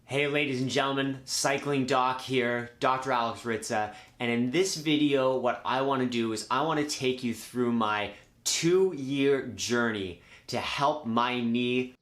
Hey ladies and gentlemen, Cycling Doc here, Dr. Alex Ritza, and in this video what I want to do is I want to take you through my 2-year journey to help my knee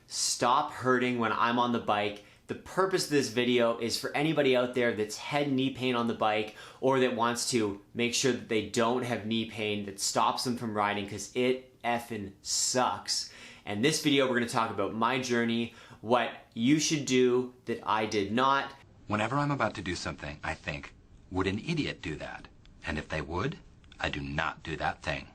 stop hurting when I'm on the bike. The purpose of this video is for anybody out there that's had knee pain on the bike or that wants to make sure that they don't have knee pain that stops them from riding, because it effing sucks. And this video we're going to talk about my journey, what you should do that I did not. Whenever I'm about to do something, I think, would an idiot do that? And if they would, I do not do that thing.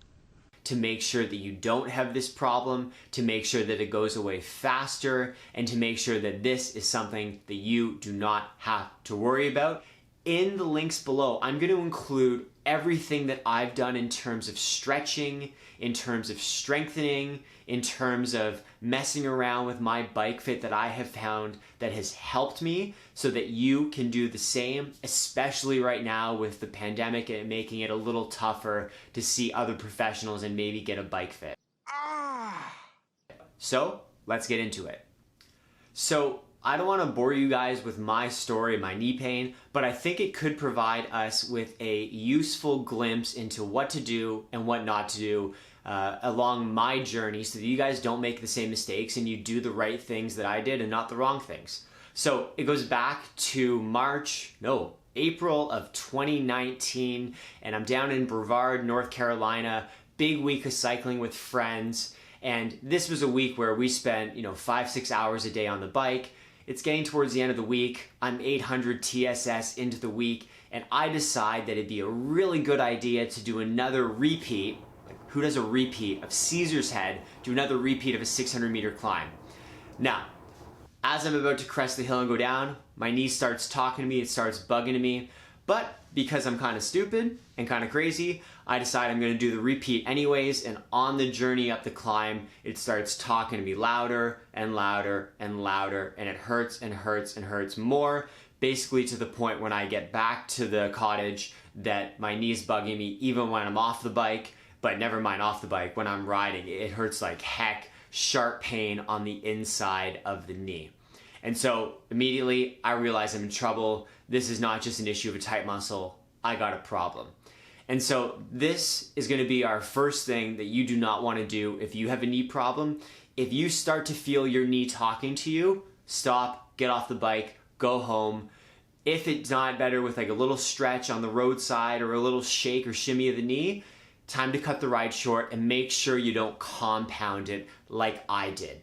To make sure that you don't have this problem, to make sure that it goes away faster, and to make sure that this is something that you do not have to worry about. In the links below, I'm going to include everything that I've done in terms of stretching, in terms of strengthening, in terms of messing around with my bike fit that I have found that has helped me, so that you can do the same, especially right now with the pandemic and making it a little tougher to see other professionals and maybe get a bike fit. So let's get into it. So I don't want to bore you guys with my story, my knee pain, but I think it could provide us with a useful glimpse into what to do and what not to do along my journey, so that you guys don't make the same mistakes and you do the right things that I did and not the wrong things. So it goes back to April of 2019, and I'm down in Brevard, North Carolina, big week of cycling with friends. And this was a week where we spent 5-6 hours a day on the bike. It's getting towards the end of the week. I'm 800 TSS into the week, and I decide that it'd be a really good idea to do another repeat. Like, who does a repeat of Caesar's Head? Do another repeat of a 600-meter climb. Now, as I'm about to crest the hill and go down, my knee starts talking to me, it starts bugging me. But because I'm kind of stupid and kind of crazy, I decide I'm going to do the repeat anyways, and on the journey up the climb, it starts talking to me louder and louder and louder, and it hurts and hurts and hurts more, basically to the point when I get back to the cottage that my knee's bugging me even when I'm off the bike, but never mind off the bike, when I'm riding, it hurts like heck, sharp pain on the inside of the knee. And so immediately I realize I'm in trouble. This is not just an issue of a tight muscle, I got a problem. And so this is going to be our first thing that you do not want to do if you have a knee problem. If you start to feel your knee talking to you, stop, get off the bike, go home. If it's not better with like a little stretch on the roadside or a little shake or shimmy of the knee, time to cut the ride short and make sure you don't compound it like I did.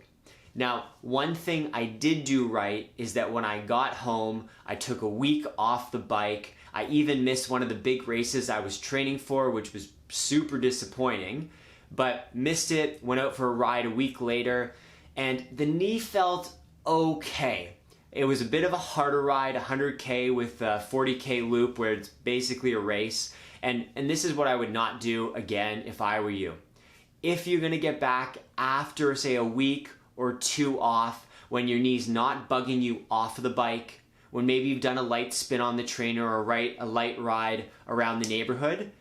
Now, one thing I did do right is that when I got home, I took a week off the bike. I even missed one of the big races I was training for, which was super disappointing, but missed it, went out for a ride a week later, and the knee felt okay. It was a bit of a harder ride, 100K with a 40K loop where it's basically a race, and this is what I would not do again if I were you. If you're gonna get back after, say, a week or 2 off, when your knee's not bugging you off of the bike, when maybe you've done a light spin on the trainer or a light ride around the neighborhood,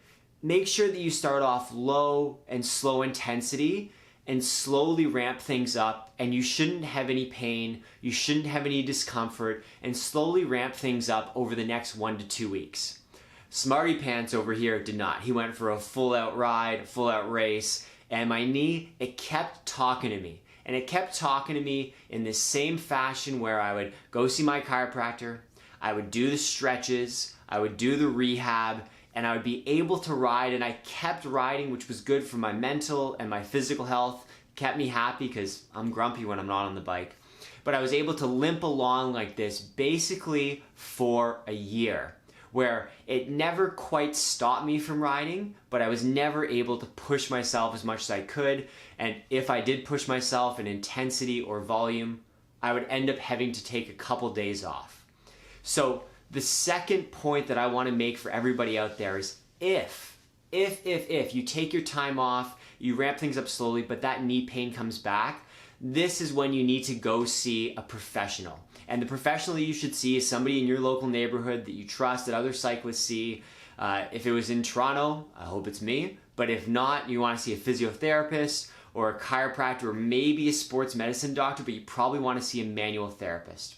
make sure that you start off low and slow intensity and slowly ramp things up, and you shouldn't have any pain, you shouldn't have any discomfort, and slowly ramp things up over the next 1 to 2 weeks. Smarty Pants over here did not. He went for a full out ride, full out race, and my knee, it kept talking to me. And it kept talking to me in this same fashion where I would go see my chiropractor, I would do the stretches, I would do the rehab, and I would be able to ride, and I kept riding, which was good for my mental and my physical health, kept me happy because I'm grumpy when I'm not on the bike. But I was able to limp along like this basically for a year, where it never quite stopped me from riding, but I was never able to push myself as much as I could. And if I did push myself in intensity or volume, I would end up having to take a couple days off. So the second point that I want to make for everybody out there is if you take your time off, you ramp things up slowly, but that knee pain comes back, this is when you need to go see a professional. And the professional that you should see is somebody in your local neighborhood that you trust, that other cyclists see. If it was in Toronto, I hope it's me. But if not, you want to see a physiotherapist or a chiropractor or maybe a sports medicine doctor, but you probably want to see a manual therapist.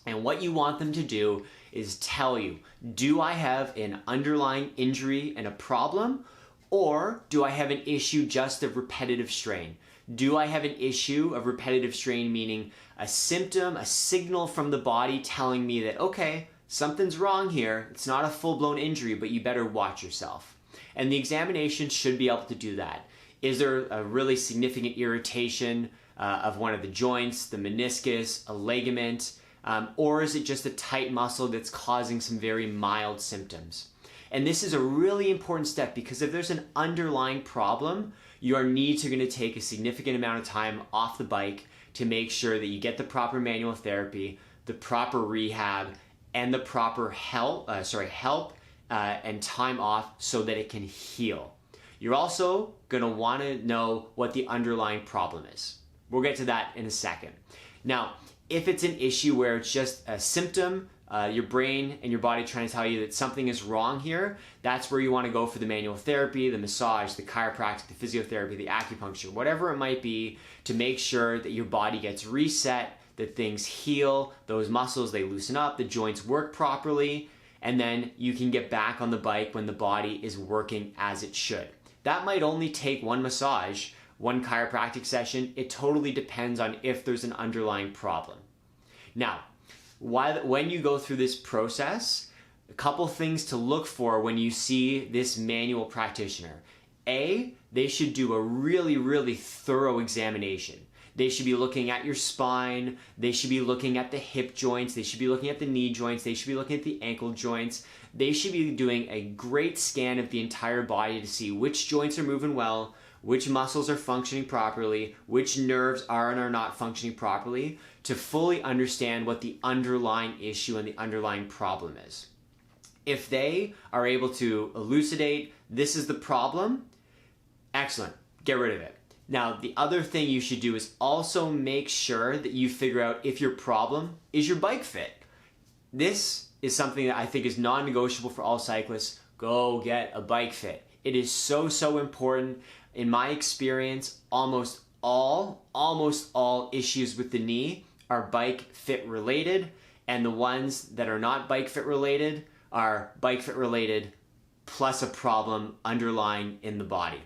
And what you want them to do is tell you, do I have an underlying injury and a problem, or do I have an issue just of repetitive strain? Do I have an issue of repetitive strain, meaning a symptom, a signal from the body telling me that, okay, something's wrong here. It's not a full-blown injury, but you better watch yourself. And the examination should be able to do that. Is there a really significant irritation of one of the joints, the meniscus, a ligament, or is it just a tight muscle that's causing some very mild symptoms? And this is a really important step because if there's an underlying problem, your knees are going to take a significant amount of time off the bike to make sure that you get the proper manual therapy, the proper rehab, and the proper help and time off so that it can heal. You're also going to want to know what the underlying problem is. We'll get to that in a second. Now, if it's an issue where it's just a symptom, your brain and your body trying to tell you that something is wrong here, that's where you want to go for the manual therapy, the massage, the chiropractic, the physiotherapy, the acupuncture, whatever it might be, to make sure that your body gets reset, that things heal, those muscles, they loosen up, the joints work properly, and then you can get back on the bike when the body is working as it should. That might only take one massage, one chiropractic session. It totally depends on if there's an underlying problem. Now, when you go through this process, a couple things to look for when you see this manual practitioner. A, they should do a really, really thorough examination. They should be looking at your spine, they should be looking at the hip joints, they should be looking at the knee joints, they should be looking at the ankle joints. They should be doing a great scan of the entire body to see which joints are moving well, which muscles are functioning properly, which nerves are and are not functioning properly, to fully understand what the underlying issue and the underlying problem is. If they are able to elucidate, this is the problem, excellent, get rid of it. Now, the other thing you should do is also make sure that you figure out if your problem is your bike fit. This is something that I think is non-negotiable for all cyclists. Go get a bike fit. It is so, so important. In my experience, almost all issues with the knee are bike fit related, and the ones that are not bike fit related are bike fit related plus a problem underlying in the body.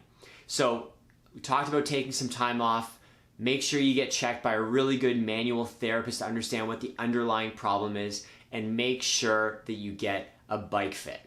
So we talked about taking some time off. Make sure you get checked by a really good manual therapist to understand what the underlying problem is, and make sure that you get a bike fit.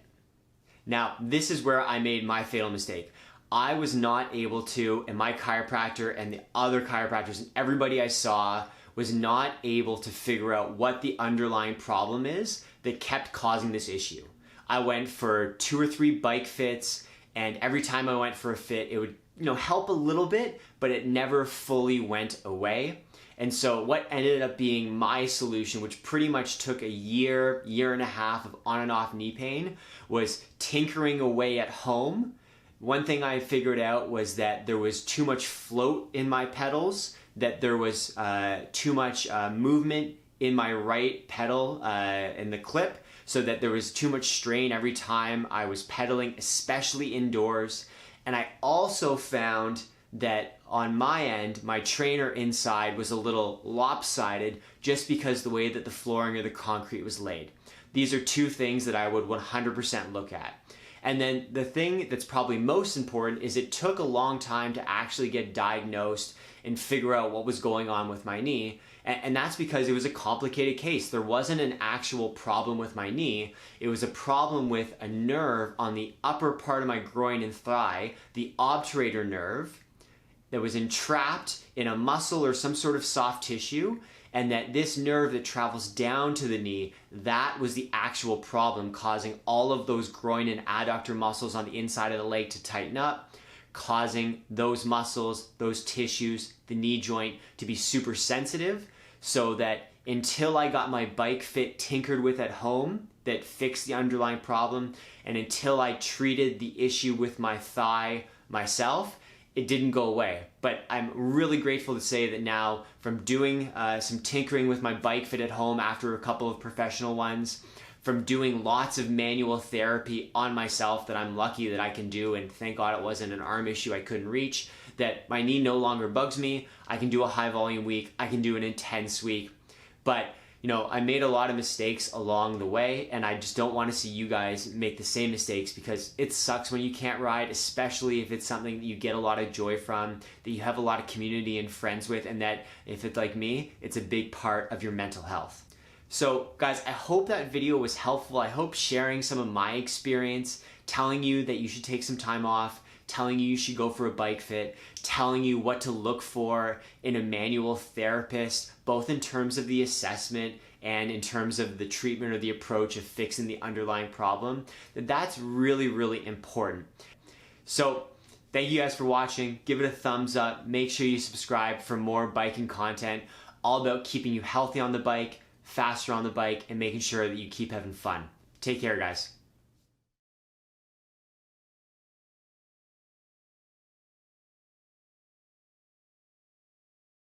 Now, this is where I made my fatal mistake. I was not able to, and my chiropractor and the other chiropractors and everybody I saw was not able to figure out what the underlying problem is that kept causing this issue. I went for 2 or 3 bike fits, and every time I went for a fit, it would help a little bit, but it never fully went away. And so what ended up being my solution, which pretty much took a year and a half of on and off knee pain, was tinkering away at home. One thing I figured out was that there was too much float in my pedals, that there was too much movement in my right pedal in the clip, so that there was too much strain every time I was pedaling, especially indoors. And I also found that on my end, my trainer inside was a little lopsided just because the way that the flooring or the concrete was laid. These are 2 things that I would 100% look at. And then the thing that's probably most important is it took a long time to actually get diagnosed and figure out what was going on with my knee. And that's because it was a complicated case. There wasn't an actual problem with my knee. It was a problem with a nerve on the upper part of my groin and thigh, the obturator nerve, that was entrapped in a muscle or some sort of soft tissue, and that this nerve that travels down to the knee, that was the actual problem causing all of those groin and adductor muscles on the inside of the leg to tighten up, causing those muscles, those tissues, the knee joint to be super sensitive, so that until I got my bike fit tinkered with at home that fixed the underlying problem, and until I treated the issue with my thigh myself, it didn't go away. But I'm really grateful to say that now, from doing some tinkering with my bike fit at home after a couple of professional ones, from doing lots of manual therapy on myself that I'm lucky that I can do, and thank God it wasn't an arm issue I couldn't reach, that my knee no longer bugs me. I can do a high volume week. I can do an intense week. But you know, I made a lot of mistakes along the way, and I just don't want to see you guys make the same mistakes, because it sucks when you can't ride, especially if it's something that you get a lot of joy from, that you have a lot of community and friends with, and that if it's like me, it's a big part of your mental health. So guys, I hope that video was helpful. I hope sharing some of my experience, telling you that you should take some time off, telling you should go for a bike fit, telling you what to look for in a manual therapist, both in terms of the assessment and in terms of the treatment or the approach of fixing the underlying problem, that's really, really important. So thank you guys for watching. Give it a thumbs up. Make sure you subscribe for more biking content, all about keeping you healthy on the bike, faster on the bike, and making sure that you keep having fun. Take care, guys.